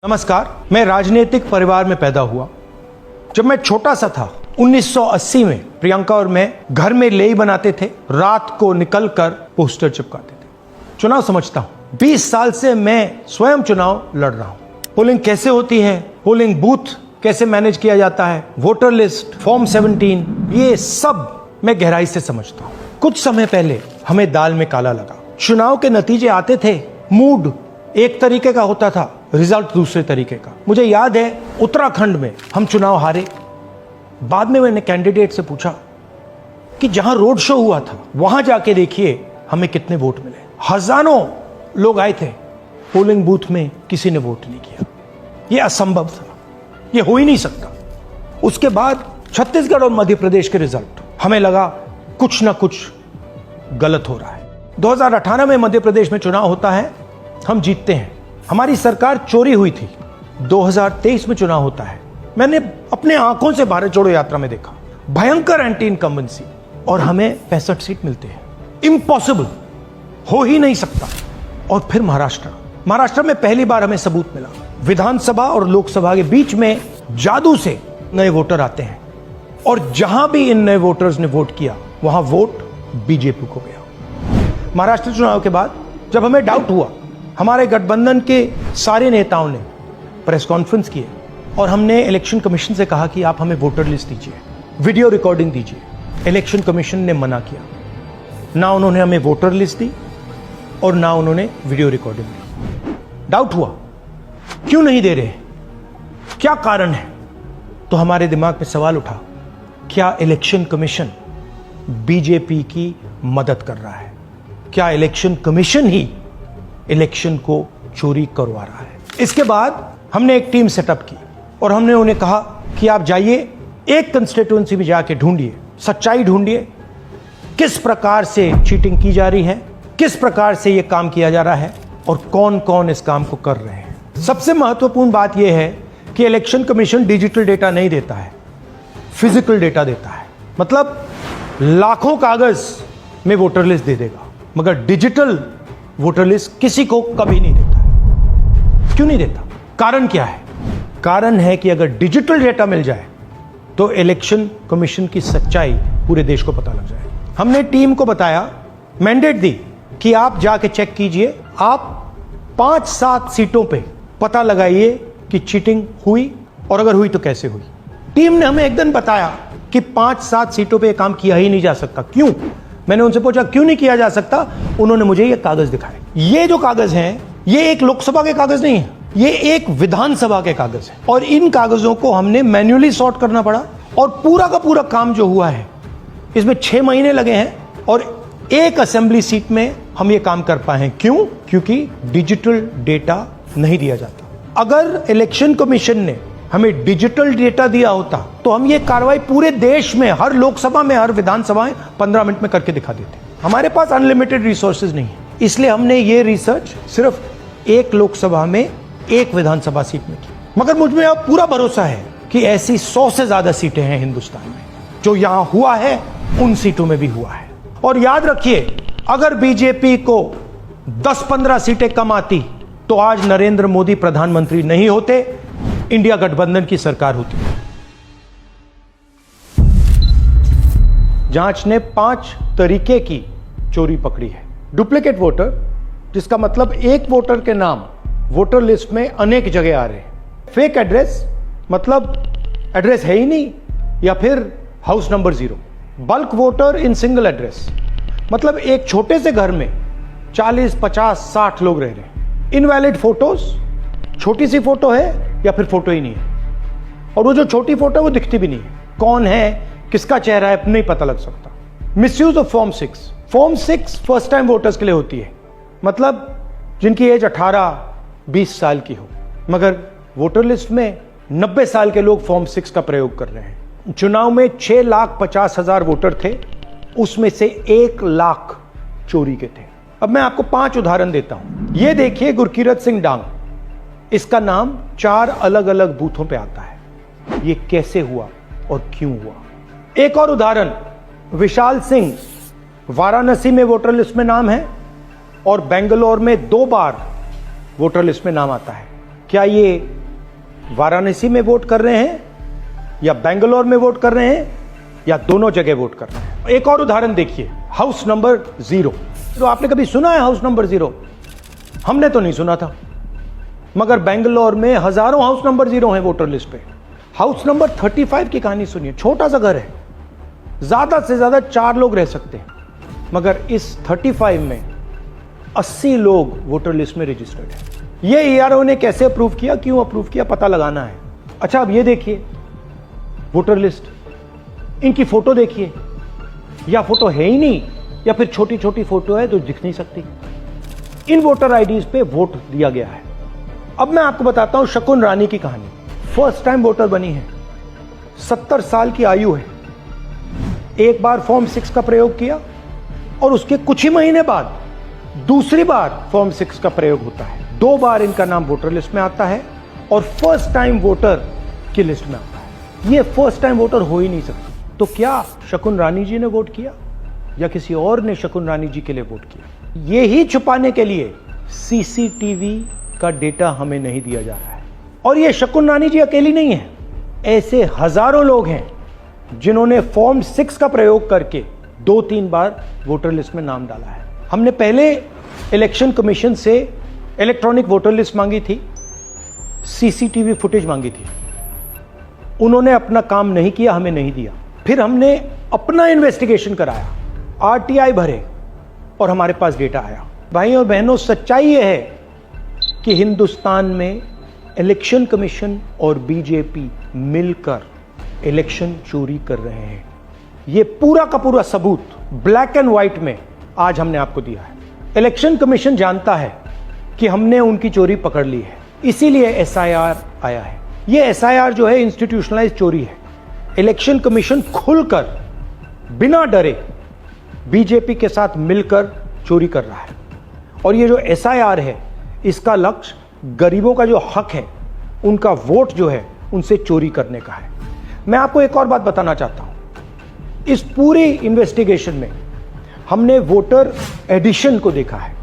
नमस्कार। मैं राजनीतिक परिवार में पैदा हुआ। जब मैं छोटा सा था 1980 में प्रियंका और मैं घर में लेई बनाते थे, रात को निकलकर पोस्टर चिपकाते थे। चुनाव समझता हूं। 20 साल से मैं स्वयं चुनाव लड़ रहा हूं। पोलिंग कैसे होती है, पोलिंग बूथ कैसे मैनेज किया जाता है, वोटर लिस्ट, फॉर्म 17, ये सब मैं गहराई से समझता हूं। कुछ समय पहले हमें दाल में काला लगा। चुनाव के नतीजे आते थे, मूड एक तरीके का होता था, रिजल्ट दूसरे तरीके का। मुझे याद है उत्तराखंड में हम चुनाव हारे। बाद में मैंने कैंडिडेट से पूछा कि जहां रोड शो हुआ था वहां जाके देखिए हमें कितने वोट मिले। हजारों लोग आए थे, पोलिंग बूथ में किसी ने वोट नहीं किया। यह असंभव था, यह हो ही नहीं सकता। उसके बाद छत्तीसगढ़ और मध्य प्रदेश के रिजल्ट, हमें लगा कुछ ना कुछ गलत हो रहा है। 2018 में मध्य प्रदेश में चुनाव होता है, हम जीतते हैं। हमारी सरकार चोरी हुई थी। 2023 में चुनाव होता है, मैंने अपने आंखों से भारत जोड़ो यात्रा में देखा, भयंकर एंटी इनकम्बेंसी, और हमें 65 सीट मिलते हैं। इम्पॉसिबल, हो ही नहीं सकता। और फिर महाराष्ट्र में पहली बार हमें सबूत मिला। विधानसभा और लोकसभा के बीच में जादू से नए वोटर आते हैं, और जहां भी इन नए वोटर्स ने वोट किया वहां वोट बीजेपी को गया। महाराष्ट्र चुनाव के बाद जब हमें डाउट हुआ, हमारे गठबंधन के सारे नेताओं ने प्रेस कॉन्फ्रेंस किए और हमने इलेक्शन कमीशन से कहा कि आप हमें वोटर लिस्ट दीजिए, वीडियो रिकॉर्डिंग दीजिए। इलेक्शन कमीशन ने मना किया। ना उन्होंने हमें वोटर लिस्ट दी और ना उन्होंने वीडियो रिकॉर्डिंग दी। डाउट हुआ, क्यों नहीं दे रहे, क्या कारण है? तो हमारे दिमाग में सवाल उठा, क्या इलेक्शन कमीशन बीजेपी की मदद कर रहा है? क्या इलेक्शन कमीशन ही इलेक्शन को चोरी करवा रहा है? इसके बाद हमने एक टीम सेटअप की और हमने उन्हें कहा कि आप जाइए, एक कंस्टिट्यूएंसी में जाके ढूंढिए, सच्चाई ढूंढिए, किस प्रकार से चीटिंग की जा रही है, किस प्रकार से यह काम किया जा रहा है और कौन कौन इस काम को कर रहे हैं। सबसे महत्वपूर्ण बात यह है कि इलेक्शन कमीशन डिजिटल डेटा नहीं देता है, फिजिकल डेटा देता है। मतलब लाखों कागज में वोटर लिस्ट दे देगा, मगर डिजिटल वोटर लिस्ट किसी को कभी नहीं देता। क्यों नहीं देता? कारण क्या है? कारण है कि अगर डिजिटल डेटा मिल जाए तो इलेक्शन कमीशन की सच्चाई पूरे देश को पता लग जाए। हमने टीम को बताया, मैंडेट दी कि आप जाके चेक कीजिए, आप 5-7 सीटों पे पता लगाइए कि चीटिंग हुई, और अगर हुई तो कैसे हुई। टीम ने हमें एक दिन बताया कि 5-7 सीटों पे काम किया ही नहीं जा सकता। क्यों? मैंने उनसे पूछा क्यों नहीं किया जा सकता। उन्होंने मुझे ये कागज दिखाए। ये जो कागज हैं, ये एक लोकसभा के कागज नहीं है, ये एक विधानसभा के कागज है, और इन कागजों को हमने मैन्युअली सॉर्ट करना पड़ा। और पूरा का पूरा काम जो हुआ है, इसमें 6 महीने लगे हैं, और एक असेंबली सीट में हम ये काम कर पाए हैं। क्यों? क्योंकि डिजिटल डेटा नहीं दिया जाता। अगर इलेक्शन कमीशन ने हमें डिजिटल डेटा दिया होता तो हम ये कार्रवाई पूरे देश में, हर लोकसभा में, हर विधानसभा में 15 मिनट में करके दिखा देते। हमारे पास अनलिमिटेड रिसोर्सेज नहीं है, इसलिए हमने ये रिसर्च सिर्फ एक लोकसभा में, एक विधानसभा सीट में की। मगर मुझ में अब पूरा भरोसा है कि ऐसी 100 से ज्यादा सीटें हैं हिंदुस्तान में। जो यहां हुआ है उन सीटों में भी हुआ है। और याद रखिए, अगर बीजेपी को 10-15 सीटें कम आती तो आज नरेंद्र मोदी प्रधानमंत्री नहीं होते, इंडिया गठबंधन की सरकार होती। जांच ने 5 तरीके की चोरी पकड़ी है। डुप्लीकेट वोटर, जिसका मतलब एक वोटर के नाम वोटर लिस्ट में अनेक जगह आ रहे हैं। फेक एड्रेस, मतलब एड्रेस है ही नहीं, या फिर house number 0। Bulk voter in single address, मतलब एक छोटे से घर में 40, 50, 60 लोग रह रहे हैं। इनवैलिड फोटोज, छोटी सी फोटो है या फिर फोटो ही नहीं है, और वो जो छोटी फोटो है वो दिखती भी नहीं है। कौन है, किसका चेहरा है, नहीं पता लग सकता। Misuse of form 6। Form 6 first time voters के लिए होती है, मतलब जिनकी एज 18-20 साल की हो, मगर वोटर लिस्ट में 90 साल के लोग फॉर्म 6 का प्रयोग कर रहे हैं। चुनाव में 6,50,000 वोटर थे, उसमें से 1 लाख चोरी के थे। अब मैं आपको 5 उदाहरण देता हूं। ये देखिए, गुरकीरत सिंह डांग, इसका नाम 4 अलग अलग बूथों पे आता है। ये कैसे हुआ और क्यों हुआ? एक और उदाहरण, विशाल सिंह, वाराणसी में वोटर लिस्ट में नाम है और बेंगलोर में 2 बार वोटर लिस्ट में नाम आता है। क्या ये वाराणसी में वोट कर रहे हैं या बेंगलोर में वोट कर रहे हैं या दोनों जगह वोट कर रहे हैं। एक और उदाहरण देखिए, हाउस नंबर 0। तो आपने कभी सुना है हाउस नंबर 0? हमने तो नहीं सुना था, मगर बेंगलोर में हजारों हाउस नंबर 0 हैं वोटर लिस्ट पे। हाउस नंबर 35 की कहानी सुनिए। छोटा सा घर है, ज्यादा से ज्यादा 4 लोग रह सकते हैं, मगर इस 35 में 80 लोग वोटर लिस्ट में रजिस्टर्ड है। ये ईआरओ ने कैसे अप्रूव किया, क्यों अप्रूव किया, पता लगाना है। अच्छा, अब ये देखिए वोटर लिस्ट, इनकी फोटो देखिए, या फोटो है ही नहीं या फिर छोटी छोटी फोटो है तो दिख नहीं सकती। इन वोटर आईडीज पे वोट दिया गया है। अब मैं आपको बताता हूं शकुन रानी की कहानी। फर्स्ट टाइम वोटर बनी है, 70 साल की आयु है। एक बार फॉर्म 6 का प्रयोग किया और उसके कुछ ही महीने बाद दूसरी बार फॉर्म 6 का प्रयोग होता है। 2 बार इनका नाम वोटर लिस्ट में आता है और फर्स्ट टाइम वोटर की लिस्ट में आता है। ये फर्स्ट टाइम वोटर हो ही नहीं सकती। तो क्या शकुन रानी जी ने वोट किया या किसी और ने शकुन रानी जी के लिए वोट किया? ये ही छुपाने के लिए सीसीटीवी का डेटा हमें नहीं दिया जा रहा है। और ये शकुन रानी जी अकेली नहीं है, ऐसे हजारों लोग हैं जिन्होंने फॉर्म 6 का प्रयोग करके 2-3 बार वोटर लिस्ट में नाम डाला है। हमने पहले इलेक्शन कमीशन से इलेक्ट्रॉनिक वोटर लिस्ट मांगी थी, सीसीटीवी फुटेज मांगी थी। उन्होंने अपना काम नहीं किया, हमें नहीं दिया। फिर हमने अपना इन्वेस्टिगेशन कराया, आरटीआई भरे और हमारे पास डेटा आया। भाई और बहनों, सच्चाई यह है कि हिंदुस्तान में इलेक्शन कमीशन और बीजेपी मिलकर इलेक्शन चोरी कर रहे हैं। यह पूरा का पूरा सबूत ब्लैक एंड व्हाइट में आज हमने आपको दिया है। इलेक्शन कमीशन जानता है कि हमने उनकी चोरी पकड़ ली है, इसीलिए एसआईआर आया है। यह एसआईआर जो है इंस्टीट्यूशनलाइज चोरी है। इलेक्शन कमीशन खुलकर बिना डरे बीजेपी के साथ मिलकर चोरी कर रहा है। और ये जो एसआईआर है, इसका लक्ष्य गरीबों का जो हक है, उनका वोट जो है, उनसे चोरी करने का है। मैं आपको एक और बात बताना चाहता हूं। इस पूरी इन्वेस्टिगेशन में हमने वोटर एडिशन को देखा है,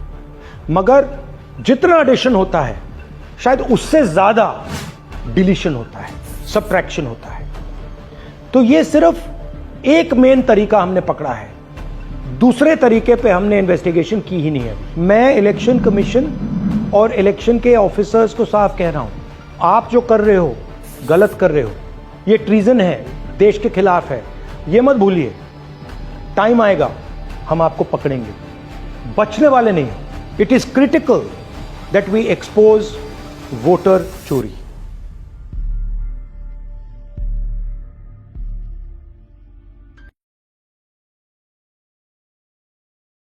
मगर जितना एडिशन होता है शायद उससे ज्यादा डिलीशन होता है, सबट्रैक्शन होता है। तो ये सिर्फ एक मेन तरीका हमने पकड़ा है, दूसरे तरीके पे हमने इन्वेस्टिगेशन की ही नहीं है। मैं इलेक्शन कमीशन और इलेक्शन के ऑफिसर्स को साफ कह रहा हूं, आप जो कर रहे हो गलत कर रहे हो, ये ट्रीजन है, देश के खिलाफ है। ये मत भूलिए, टाइम आएगा हम आपको पकड़ेंगे, बचने वाले नहीं। It is critical that we expose voter चोरी।